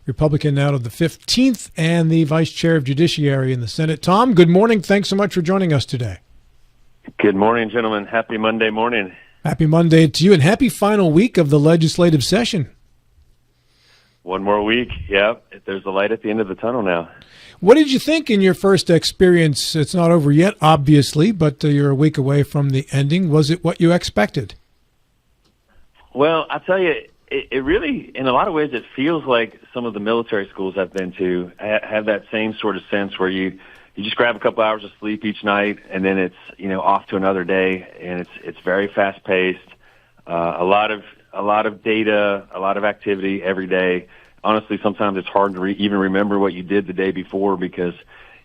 Republican out of the 15th, and the Vice Chair of Judiciary in the Senate. Tom, good morning. Thanks so much for joining us today. Good morning, gentlemen. Happy Monday morning. Happy Monday to you, and happy final week of the legislative session. One more week. Yeah, there's a light at the end of the tunnel now. What did you think in your first experience? It's not over yet, obviously, but you're a week away from the ending. Was it what you expected? Well, I'll tell you, it really, in a lot of ways, it feels like some of the military schools I've been to have that same sort of sense where you just grab a couple hours of sleep each night, and then it's off to another day, and it's very fast paced. A lot of data, a lot of activity every day. Honestly, sometimes it's hard to even remember what you did the day before because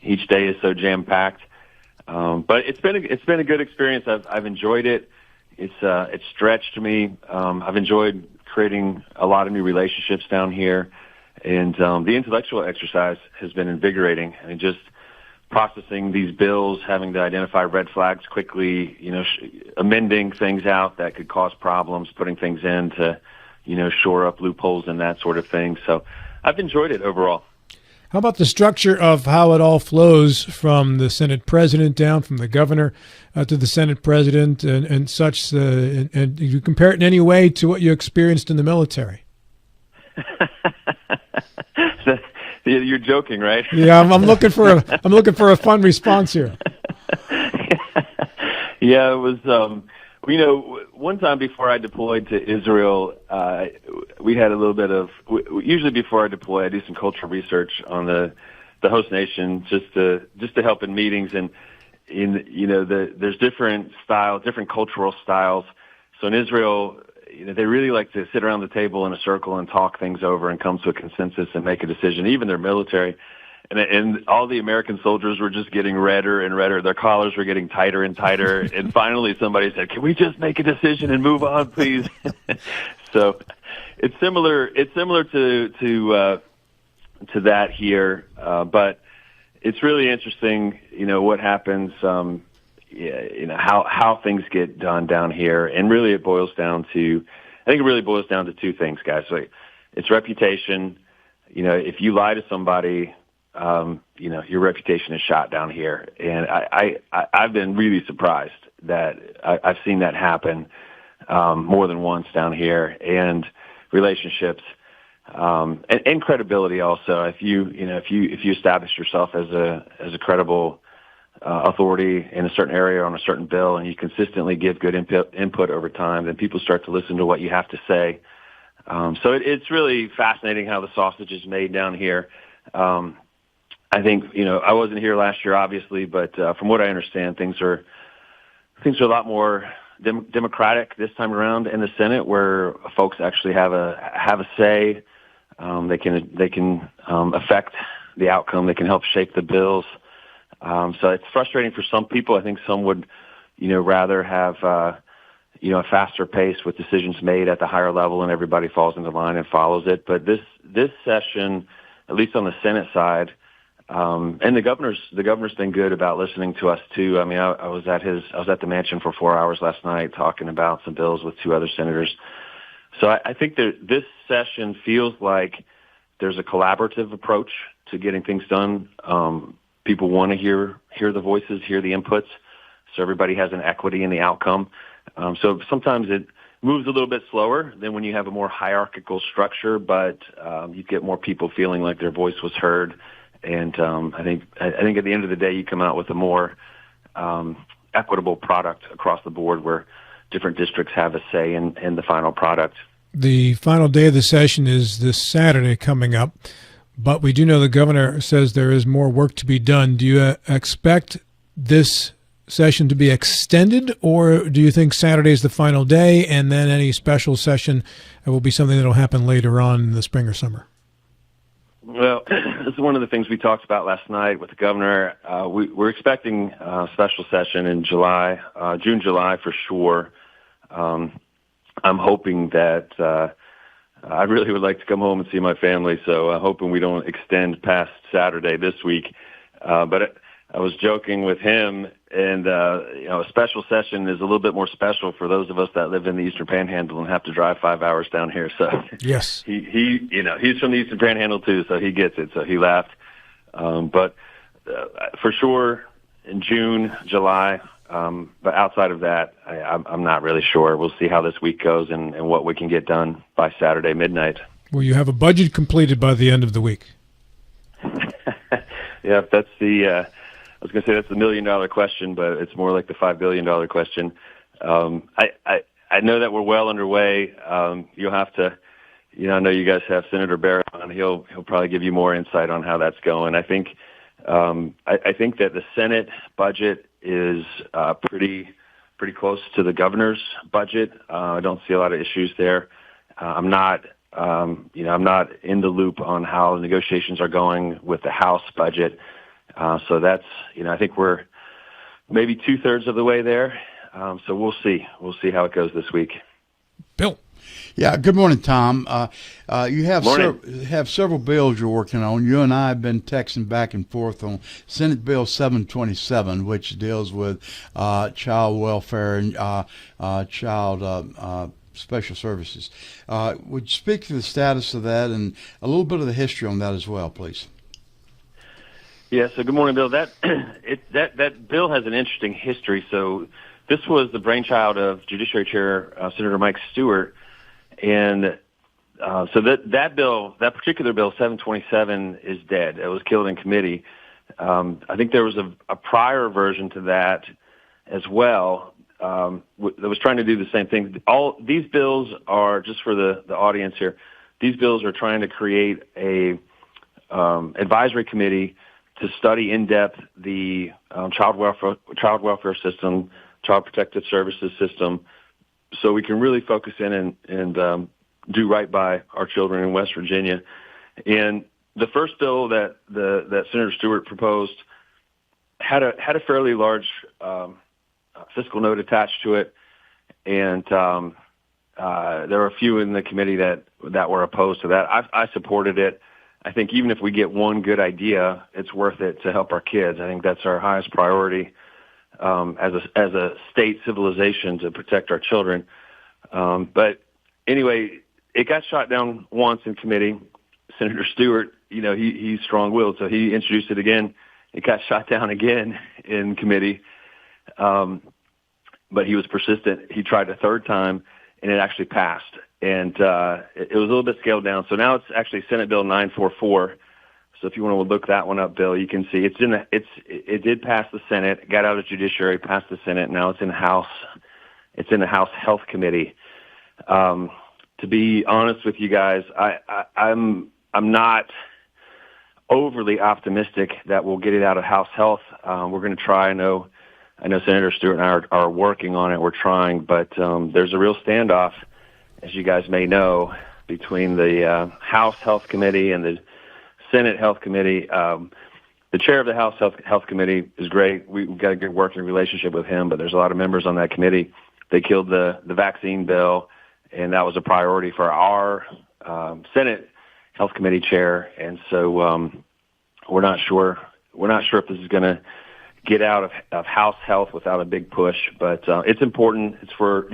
each day is so jam packed. But it's been a good experience. I've enjoyed it. It's stretched me. I've enjoyed creating a lot of new relationships down here, and the intellectual exercise has been invigorating. I mean, just processing these bills, having to identify red flags quickly, amending things out that could cause problems, putting things in to, shore up loopholes and that sort of thing. So I've enjoyed it overall. How about the structure of how it all flows from the Senate president down, from the governor to the Senate president and such? And you compare it in any way to what you experienced in the military? You're joking, right? Yeah, I'm looking for a fun response here. Yeah, it was. One time before I deployed to Israel, we had a little bit of. Usually, before I deploy, I do some cultural research on the host nation, just to help in meetings, and there's different styles, different cultural styles. So in Israel, they really like to sit around the table in a circle and talk things over and come to a consensus and make a decision. Even their military. And all the American soldiers were just getting redder and redder. Their collars were getting tighter and tighter. And finally somebody said, "Can we just make a decision and move on, please?" So it's similar to that here. But it's really interesting, what happens, how things get done down here. And really I think it really boils down to two things, guys. Like, it's reputation. If you lie to somebody, your reputation is shot down here. And I've been really surprised that I've seen that happen more than once down here, and relationships and credibility also. If you establish yourself as a credible authority in a certain area or on a certain bill, and you consistently give good input over time, then people start to listen to what you have to say. So it's really fascinating how the sausage is made down here. I think, I wasn't here last year, obviously, but from what I understand, things are a lot more democratic this time around in the Senate, where folks actually have a say. They can affect the outcome. They can help shape the bills. So it's frustrating for some people. I think some would, rather have a faster pace with decisions made at the higher level and everybody falls into line and follows it. But this session, at least on the Senate side, and the governor's been good about listening to us too. I mean, I was at the mansion for 4 hours last night talking about some bills with two other senators. So I think that this session feels like there's a collaborative approach to getting things done. People want to hear the voices, hear the inputs, so everybody has an equity in the outcome. So sometimes it moves a little bit slower than when you have a more hierarchical structure, but you get more people feeling like their voice was heard. And I think at the end of the day, you come out with a more equitable product across the board, where different districts have a say in the final product. The final day of the session is this Saturday coming up, but we do know the governor says there is more work to be done. Do you expect this session to be extended, or do you think Saturday is the final day and then any special session will be something that will happen later on in the spring or summer? Well, this is one of the things we talked about last night with the governor. We're expecting a special session in July, June, July for sure. I'm hoping that I really would like to come home and see my family, so I'm hoping we don't extend past Saturday this week. But I was joking with him And a special session is a little bit more special for those of us that live in the Eastern Panhandle and have to drive 5 hours down here. So yes, he's from the Eastern Panhandle too, so he gets it. So he laughed. But for sure in June, July. But outside of that, I'm not really sure. We'll see how this week goes and what we can get done by Saturday midnight. Will you have a budget completed by the end of the week? Yeah, that's I was going to say that's the $1 million question, but it's more like the $5 billion question. I know that we're well underway. You'll have to, I know you guys have Senator Barrett on. He'll probably give you more insight on how that's going. I think that the Senate budget is pretty close to the governor's budget. I don't see a lot of issues there. I'm not in the loop on how negotiations are going with the House budget. So that's, I think we're maybe 2/3 of the way there. So we'll see. We'll see how it goes this week. Bill. Yeah. Good morning, Tom. You have Morning. several bills you're working on. You and I have been texting back and forth on Senate Bill 727, which deals with child welfare and child special services. Would you speak to the status of that and a little bit of the history on that as well, please? Yeah, so good morning, Bill. That bill has an interesting history. So this was the brainchild of Judiciary Chair Senator Mike Stewart, and so that particular bill, 727, is dead. It was killed in committee. I think there was a prior version to that as well that was trying to do the same thing. All these bills are, just for the audience here, these bills are trying to create a advisory committee to study in depth the child welfare system, child protective services system, so we can really focus in and do right by our children in West Virginia. And the first bill that Senator Stewart proposed had a fairly large fiscal note attached to it, and there were a few in the committee that were opposed to that. I supported it. I think even if we get one good idea, it's worth it to help our kids. I think that's our highest priority as a state civilization, to protect our children. But anyway, it got shot down once in committee. Senator Stewart, he's strong-willed, so he introduced it again. It got shot down again in committee. But he was persistent. He tried a third time, and it actually passed. And it was a little bit scaled down. So now it's actually Senate Bill 944. So if you want to look that one up, Bill, you can see it did pass the Senate, got out of Judiciary, passed the Senate. Now it's in the House. It's in the House Health Committee. To be honest with you guys, I'm not overly optimistic that we'll get it out of House Health. We're going to try. I know Senator Stewart and I are working on it. We're trying, but there's a real standoff, as you guys may know, between the House Health Committee and the Senate Health Committee. The chair of the House Health Committee is great. We've got a good working relationship with him, but there's a lot of members on that committee. They killed the vaccine bill, and that was a priority for our Senate Health Committee chair. And so we're not sure if this is going to get out of House Health without a big push, but it's important. It's for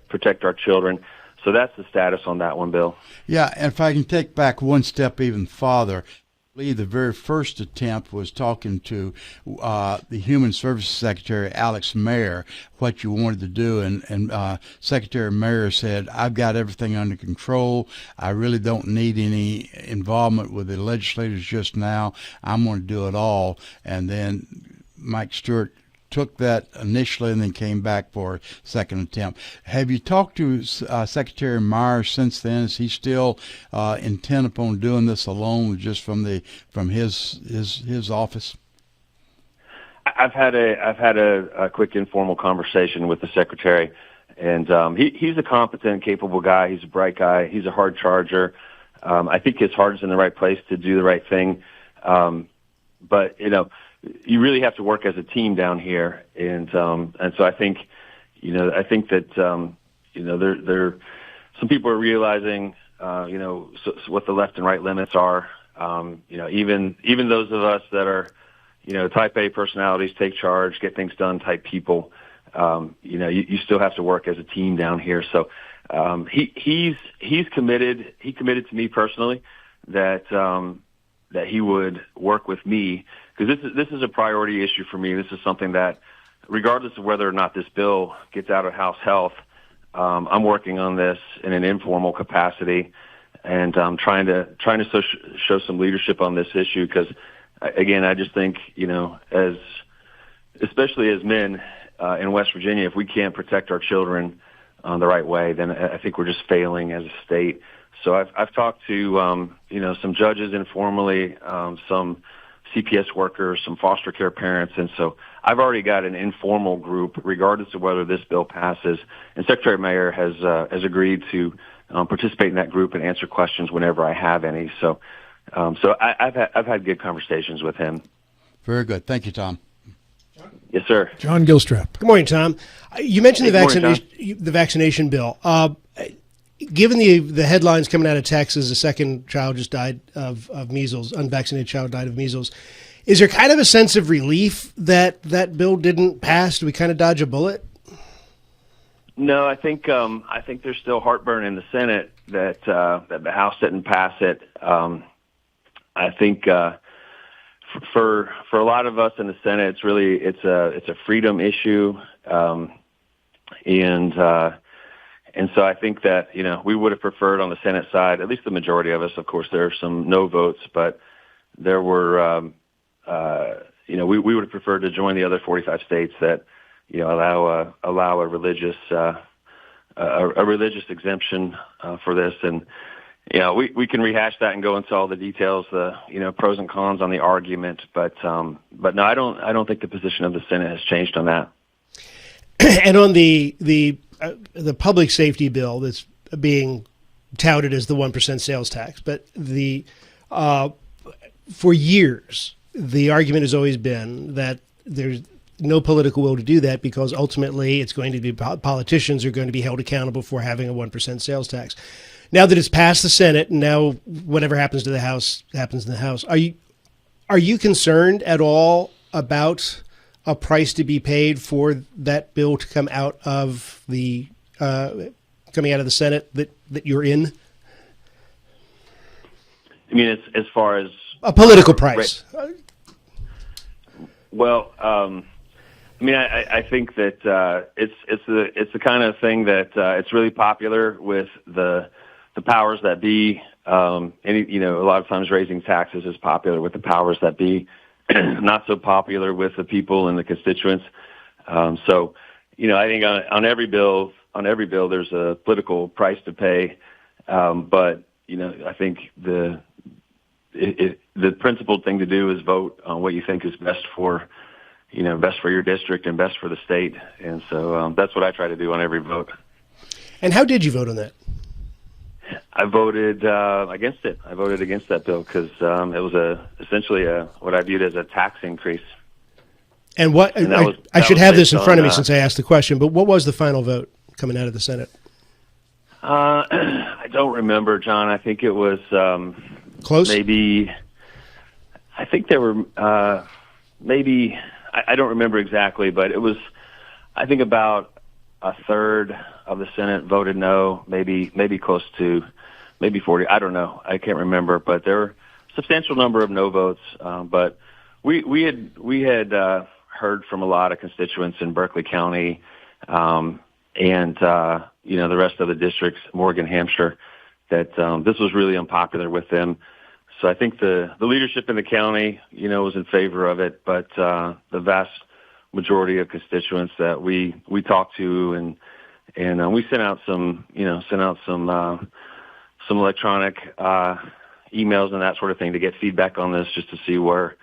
protect our children. So that's the status on that one, Bill. Yeah, and if I can take back one step even farther, I believe the very first attempt was talking to the Human Services Secretary, Alex Mayer, what you wanted to do, and Secretary Mayer said, I've got everything under control. I really don't need any involvement with the legislators just now. I'm going to do it all. And then Mike Stewart took that initially and then came back for a second attempt. Have you talked to Secretary Myers since then? Is he still intent upon doing this alone, just from his office? I've had a quick informal conversation with the secretary, and he's a competent, capable guy. He's a bright guy. He's a hard charger. I think his heart is in the right place to do the right thing. But you really have to work as a team down here, and so I think that there some people are realizing what the left and right limits are. Even those of us that are type A personalities take charge, get things done type people. You still have to work as a team down here. So he's committed. He committed to me personally that he would work with me, because this is a priority issue for me. This is something that, regardless of whether or not this bill gets out of House Health, I'm working on this in an informal capacity, and I'm trying to show some leadership on this issue, because again, I just think, especially as men in West Virginia, if we can't protect our children the right way, then I think we're just failing as a state. So I've talked to some judges informally, some CPS workers, some foster care parents, and so I've already got an informal group, regardless of whether this bill passes. And Secretary Mayer has agreed to participate in that group and answer questions whenever I have any. So I've had good conversations with him. Very good. Thank you, Tom. Yes, sir. John Gilstrap. Good morning, Tom. You mentioned Hey, the vaccination bill. Given the headlines coming out of Texas, a second child just died of measles, unvaccinated child died of measles. Is there kind of a sense of relief that that bill didn't pass? Do we kind of dodge a bullet? No, I think there's still heartburn in the Senate that the House didn't pass it. I think for a lot of us in the Senate, it's a freedom issue, and so I think that we would have preferred on the Senate side, at least the majority of us. Of course, there are some no votes, but there were we would have preferred to join the other 45 states that allow a religious exemption for this. And we can rehash that and go into all the details, the pros and cons on the argument, but no, I don't think the position of the Senate has changed on that. And on the public safety bill that's being touted as the 1% sales tax, but for years the argument has always been that there's no political will to do that, because ultimately it's going to be politicians are going to be held accountable for having a 1% sales tax. Now that it's passed the Senate, and now whatever happens to the House happens in the House, are you concerned at all about a price to be paid for that bill to come out of the Senate that you're in? I mean, as far as a political price. Well, I think that it's the kind of thing that it's really popular with the powers that be. A lot of times raising taxes is popular with the powers that be, not so popular with the people and the constituents. I think on every bill, there's a political price to pay. But I think the principled thing to do is vote on what you think is best for your district and best for the state. And so that's what I try to do on every vote. And how did you vote on that? I voted against it. I voted against that bill because it was essentially what I viewed as a tax increase. And what I should have this in front of me since I asked the question, but what was the final vote coming out of the Senate? I don't remember, John. I think it was close. Maybe I think there were maybe I don't remember exactly, but it was I think about a third of the Senate voted no, maybe close to maybe 40. I don't know. I can't remember, but there were a substantial number of no votes. But we had heard from a lot of constituents in Berkeley County, and the rest of the districts, Morgan, Hampshire, that this was really unpopular with them. So I think the leadership in the county, was in favor of it, but the vast majority of constituents that we talked to and we sent out some electronic emails and that sort of thing to get feedback on this, just to see where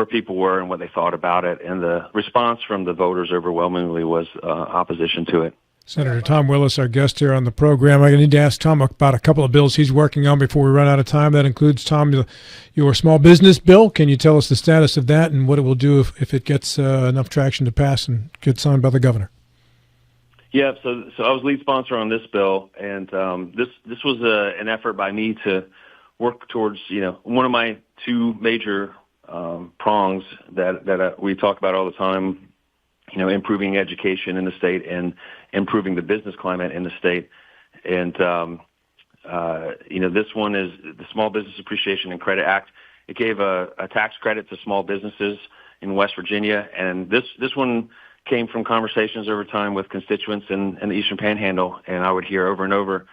people were and what they thought about it. And the response from the voters overwhelmingly was opposition to it. Senator Tom Willis, our guest here on the program. I need to ask Tom about a couple of bills he's working on before we run out of time. That includes, Tom, your small business bill. Can you tell us the status of that and what it will do if it gets enough traction to pass and get signed by the governor? Yeah, so I was lead sponsor on this bill, and this was an effort by me to work towards one of my two major prongs that we talk about all the time. Improving education in the state and improving the business climate in the state. And, this one is the Small Business Appreciation and Credit Act. It gave a tax credit to small businesses in West Virginia. And this one came from conversations over time with constituents in the Eastern Panhandle. And I would hear over and over,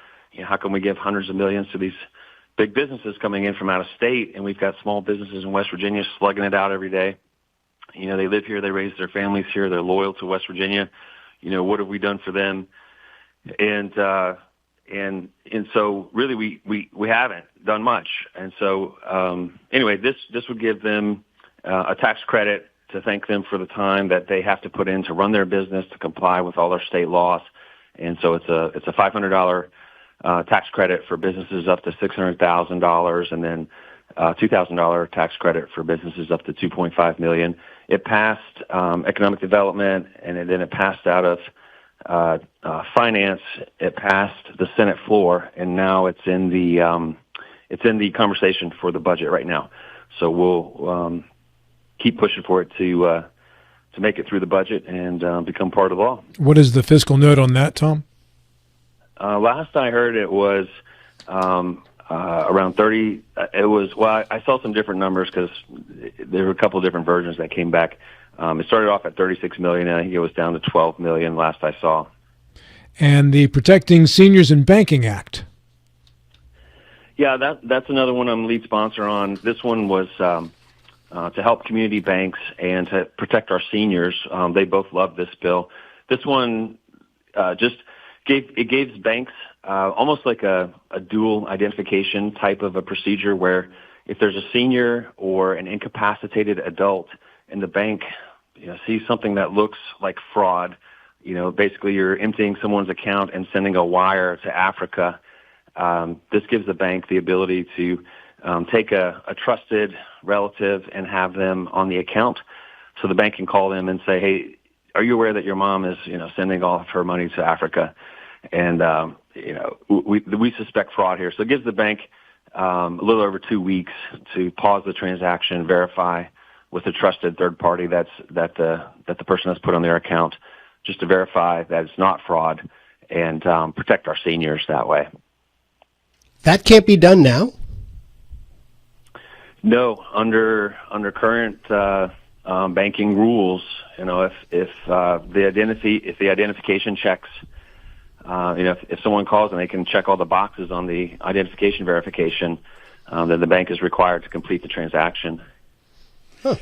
how can we give hundreds of millions to these big businesses coming in from out of state? And we've got small businesses in West Virginia slugging it out every day. They live here, they raise their families here, they're loyal to West Virginia. What have we done for them? And so really we haven't done much. And so, anyway, this would give them a tax credit to thank them for the time that they have to put in to run their business, to comply with all their state laws. And so it's a $500 tax credit for businesses up to $600,000, and then $2,000 tax credit for businesses up to $2.5 million. It passed economic development, and then it passed out of finance. It passed the Senate floor, and now it's in the conversation for the budget right now. So we'll keep pushing for it to make it through the budget and become part of the law. What is the fiscal note on that, Tom? Last I heard, it was around 30. I saw some different numbers because there were a couple of different versions that came back. It started off at 36 million, and I think it was down to 12 million last I saw. And the Protecting Seniors in Banking Act. Yeah, that's another one I'm lead sponsor on. This one was to help community banks and to protect our seniors. They both love this bill. This one just gives banks almost like a dual identification type of a procedure, where if there's a senior or an incapacitated adult and the bank sees something that looks like fraud, basically you're emptying someone's account and sending a wire to Africa, this gives the bank the ability to take a trusted relative and have them on the account. So the bank can call them and say, hey, are you aware that your mom is sending all of her money to Africa? And we suspect fraud here. So it gives the bank a little over 2 weeks to pause the transaction, verify with a trusted third party that the person has put on their account, just to verify that it's not fraud, and protect our seniors that way. That can't be done now? No, under current banking rules, if the identification checks. If someone calls and they can check all the boxes on the identification verification, then the bank is required to complete the transaction. Huh.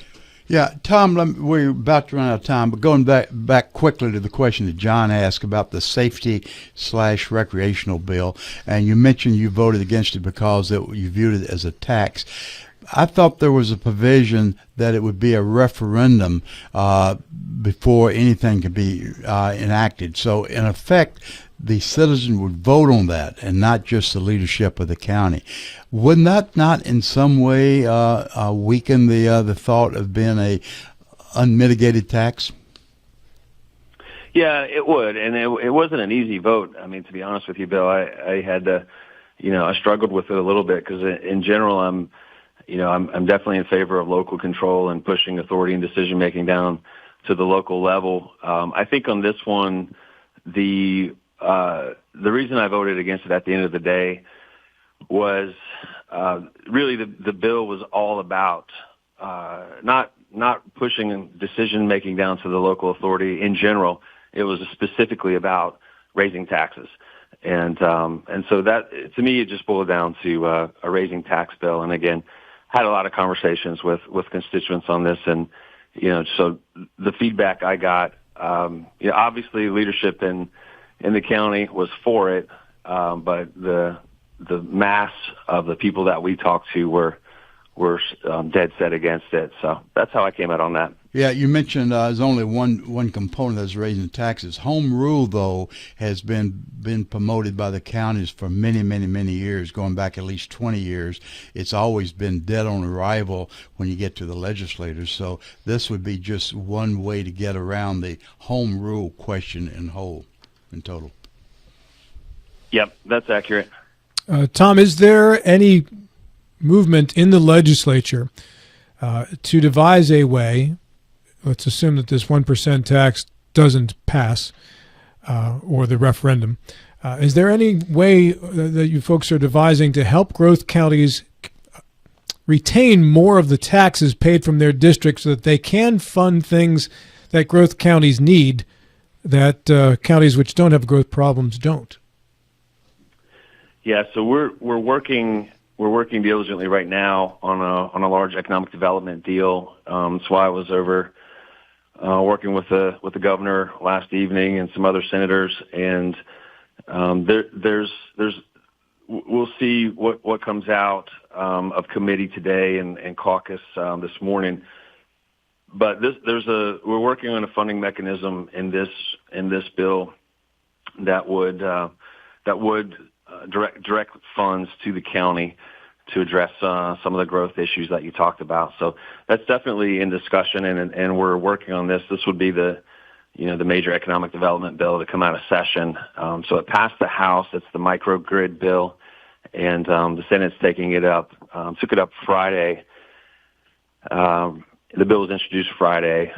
Yeah, Tom, we're about to run out of time, but going back quickly to the question that John asked about the safety/recreational bill, and you mentioned you voted against it because you viewed it as a tax. I thought there was a provision that it would be a referendum before anything could be enacted. So, in effect, the citizen would vote on that and not just the leadership of the county. Wouldn't that not in some way weaken the thought of being a unmitigated tax? Yeah, it would, and it wasn't an easy vote. I mean, to be honest with you, Bill, I had to, I struggled with it a little bit because in general, I'm definitely in favor of local control and pushing authority and decision making down to the local level. I think on this one, the reason I voted against it at the end of the day was really the bill was all about not pushing decision making down to the local authority in general. It was specifically about raising taxes. And so that, to me, it just boiled down to a raising tax bill. And again, had a lot of conversations with constituents on this, and so the feedback I got, obviously leadership in the county was for it, but the mass of the people that we talked to were dead set against it. So that's how I came out on that. Yeah, you mentioned there's only one component that's raising taxes. Home rule, though, has been promoted by the counties for many, many, many years, going back at least 20 years. It's always been dead on arrival when you get to the legislators. So this would be just one way to get around the home rule question in total. Yep, that's accurate. Tom, is there any movement in the legislature to devise a way. Let's assume that this 1% tax doesn't pass, or the referendum. Is there any way that you folks are devising to help growth counties retain more of the taxes paid from their districts so that they can fund things that growth counties need that counties which don't have growth problems don't? Yeah, so we're working diligently right now on a large economic development deal. That's why I was over working with the governor last evening and some other senators, and we'll see what comes out of committee today and caucus this morning. But we're working on a funding mechanism in this bill that would direct funds to the county to address some of the growth issues that you talked about. So that's definitely in discussion, and we're working on this. This would be the major economic development bill to come out of session. So it passed the House. It's the microgrid bill, and the Senate's took it up Friday. The bill was introduced Friday,